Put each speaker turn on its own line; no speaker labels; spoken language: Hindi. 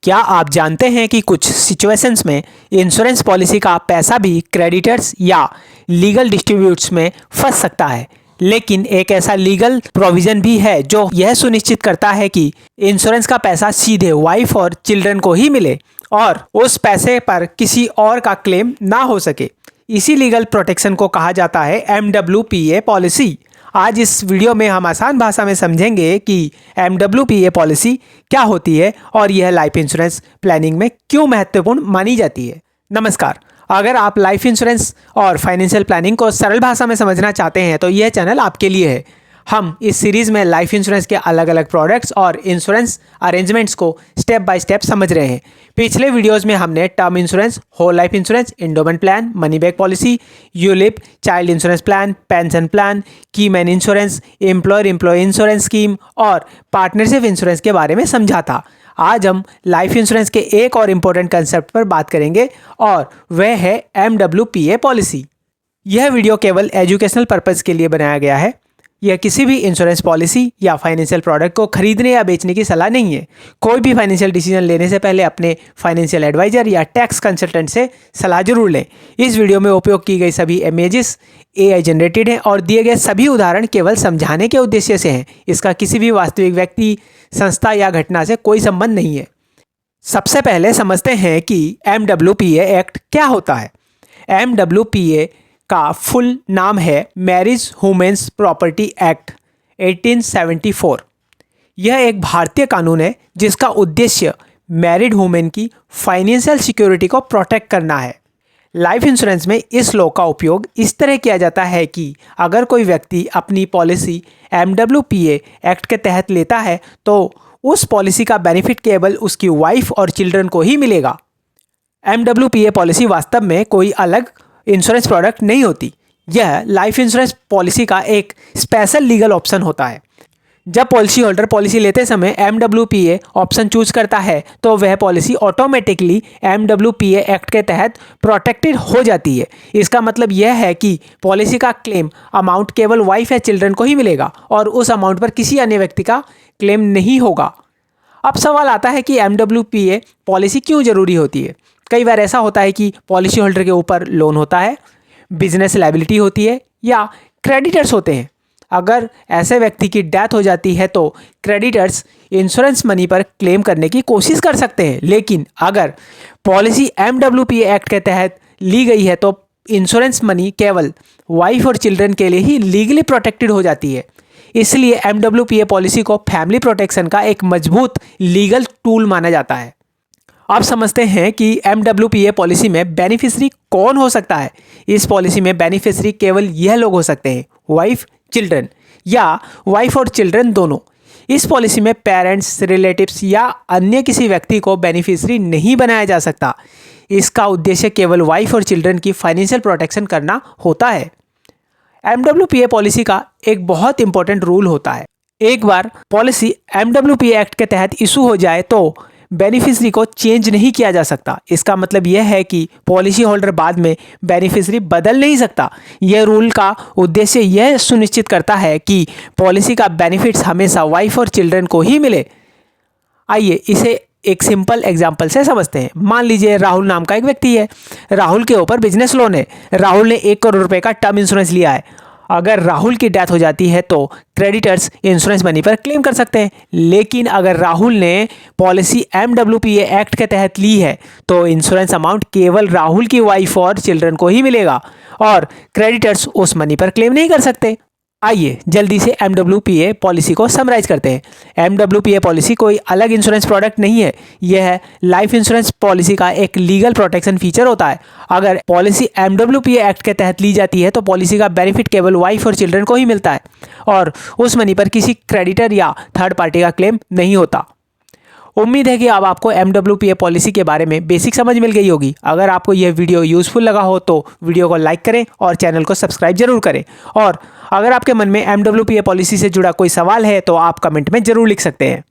क्या आप जानते हैं कि कुछ सिचुएशंस में इंश्योरेंस पॉलिसी का पैसा भी क्रेडिटर्स या लीगल डिस्ट्रीब्यूट्स में फंस सकता है, लेकिन एक ऐसा लीगल प्रोविजन भी है जो यह सुनिश्चित करता है कि इंश्योरेंस का पैसा सीधे वाइफ और चिल्ड्रन को ही मिले और उस पैसे पर किसी और का क्लेम ना हो सके। इसी लीगल प्रोटेक्शन को कहा जाता है MWPA पॉलिसी। आज इस वीडियो में हम आसान भाषा में समझेंगे कि MWPA पॉलिसी क्या होती है और यह लाइफ इंश्योरेंस प्लानिंग में क्यों महत्वपूर्ण मानी जाती है। नमस्कार, अगर आप लाइफ इंश्योरेंस और फाइनेंशियल प्लानिंग को सरल भाषा में समझना चाहते हैं तो यह चैनल आपके लिए है। हम इस सीरीज़ में लाइफ इंश्योरेंस के अलग अलग प्रोडक्ट्स और इंश्योरेंस अरेंजमेंट्स को स्टेप बाय स्टेप समझ रहे हैं। पिछले वीडियोस में हमने term insurance, whole life insurance, endowment plan, money back policy, ULIP, child insurance plan, pension plan, key man insurance, employer employee insurance scheme और पार्टनरशिप इंश्योरेंस के बारे में समझा था। आज हम लाइफ इंश्योरेंस के एक और इम्पोर्टेंट कंसेप्ट पर बात करेंगे और वह है MWPA पॉलिसी। यह वीडियो केवल एजुकेशनल पर्पज़ के लिए बनाया गया है। यह किसी भी इंश्योरेंस पॉलिसी या फाइनेंशियल प्रोडक्ट को खरीदने या बेचने की सलाह नहीं है। कोई भी फाइनेंशियल डिसीजन लेने से पहले अपने फाइनेंशियल एडवाइजर या टैक्स कंसल्टेंट से सलाह जरूर लें। इस वीडियो में उपयोग की गई सभी इमेजेस AI जनरेटेड हैं और दिए गए सभी उदाहरण केवल समझाने के उद्देश्य से हैं। इसका किसी भी वास्तविक व्यक्ति, संस्था या घटना से कोई संबंध नहीं है। सबसे पहले समझते हैं कि MWPA एक्ट क्या होता है। MWPA का फुल नाम है मैरिज वुमेन्स प्रॉपर्टी एक्ट 1874। यह एक भारतीय कानून है जिसका उद्देश्य मैरिड वुमेन की फाइनेंशियल सिक्योरिटी को प्रोटेक्ट करना है। लाइफ इंश्योरेंस में इस लॉ का उपयोग इस तरह किया जाता है कि अगर कोई व्यक्ति अपनी पॉलिसी MWPA एक्ट के तहत लेता है तो उस पॉलिसी का बेनिफिट केवल उसकी वाइफ और चिल्ड्रन को ही मिलेगा। MWPA पॉलिसी वास्तव में कोई अलग इंश्योरेंस प्रोडक्ट नहीं होती। यह लाइफ इंश्योरेंस पॉलिसी का एक स्पेशल लीगल ऑप्शन होता है। जब पॉलिसी होल्डर पॉलिसी लेते समय MWPA ऑप्शन चूज करता है तो वह पॉलिसी ऑटोमेटिकली MWPA एक्ट के तहत प्रोटेक्टेड हो जाती है। इसका मतलब यह है कि पॉलिसी का क्लेम अमाउंट केवल वाइफ या चिल्ड्रन को ही मिलेगा और उस अमाउंट पर किसी अन्य व्यक्ति का क्लेम नहीं होगा। अब सवाल आता है कि MWPA पॉलिसी क्यों ज़रूरी होती है। कई बार ऐसा होता है कि पॉलिसी होल्डर के ऊपर लोन होता है, बिजनेस लायबिलिटी होती है या क्रेडिटर्स होते हैं। अगर ऐसे व्यक्ति की डेथ हो जाती है तो क्रेडिटर्स इंश्योरेंस मनी पर क्लेम करने की कोशिश कर सकते हैं, लेकिन अगर पॉलिसी MWPA एक्ट के तहत ली गई है तो इंश्योरेंस मनी केवल वाइफ और चिल्ड्रन के लिए ही लीगली प्रोटेक्टेड हो जाती है। इसलिए MWPA पॉलिसी को फैमिली प्रोटेक्शन का एक मजबूत लीगल टूल माना जाता है। अब समझते हैं कि MWPA पॉलिसी में बेनिफिशियरी कौन हो सकता है। इस पॉलिसी में बेनिफिशियरी केवल यह लोग हो सकते हैं, वाइफ, चिल्ड्रन या वाइफ और चिल्ड्रन दोनों। इस पॉलिसी में पेरेंट्स, रिलेटिव्स या अन्य किसी व्यक्ति को बेनिफिशियरी नहीं बनाया जा सकता। इसका उद्देश्य केवल वाइफ और चिल्ड्रन की फाइनेंशियल प्रोटेक्शन करना होता है। MWPA पॉलिसी का एक बहुत इंपॉर्टेंट रूल होता है। एक बार पॉलिसी MWPA एक्ट के तहत इशू हो जाए तो बेनिफिशियरी को चेंज नहीं किया जा सकता। इसका मतलब यह है कि पॉलिसी होल्डर बाद में बेनिफिशियरी बदल नहीं सकता। यह रूल का उद्देश्य यह सुनिश्चित करता है कि पॉलिसी का बेनिफिट्स हमेशा वाइफ और चिल्ड्रन को ही मिले। आइए इसे एक सिंपल एग्जांपल से समझते हैं। मान लीजिए राहुल नाम का एक व्यक्ति है। राहुल के ऊपर बिजनेस लोन है। राहुल ने 1 करोड़ रुपए का टर्म इंश्योरेंस लिया है। अगर राहुल की डेथ हो जाती है तो क्रेडिटर्स इंश्योरेंस मनी पर क्लेम कर सकते हैं, लेकिन अगर राहुल ने पॉलिसी MWPA एक्ट के तहत ली है तो इंश्योरेंस अमाउंट केवल राहुल की वाइफ और चिल्ड्रन को ही मिलेगा और क्रेडिटर्स उस मनी पर क्लेम नहीं कर सकते। आइए जल्दी से MWPA पॉलिसी को समराइज करते हैं। MWPA पॉलिसी कोई अलग इंश्योरेंस प्रोडक्ट नहीं है। यह लाइफ इंश्योरेंस पॉलिसी का एक लीगल प्रोटेक्शन फीचर होता है। अगर पॉलिसी MWPA एक्ट के तहत ली जाती है तो पॉलिसी का बेनिफिट केवल वाइफ और चिल्ड्रन को ही मिलता है और उस मनी पर किसी क्रेडिटर या थर्ड पार्टी का क्लेम नहीं होता। उम्मीद है कि अब आपको MWPA पॉलिसी के बारे में बेसिक समझ मिल गई होगी। अगर आपको यह वीडियो यूज़फुल लगा हो तो वीडियो को लाइक करें और चैनल को सब्सक्राइब जरूर करें। और अगर आपके मन में MWPA पॉलिसी से जुड़ा कोई सवाल है तो आप कमेंट में ज़रूर लिख सकते हैं।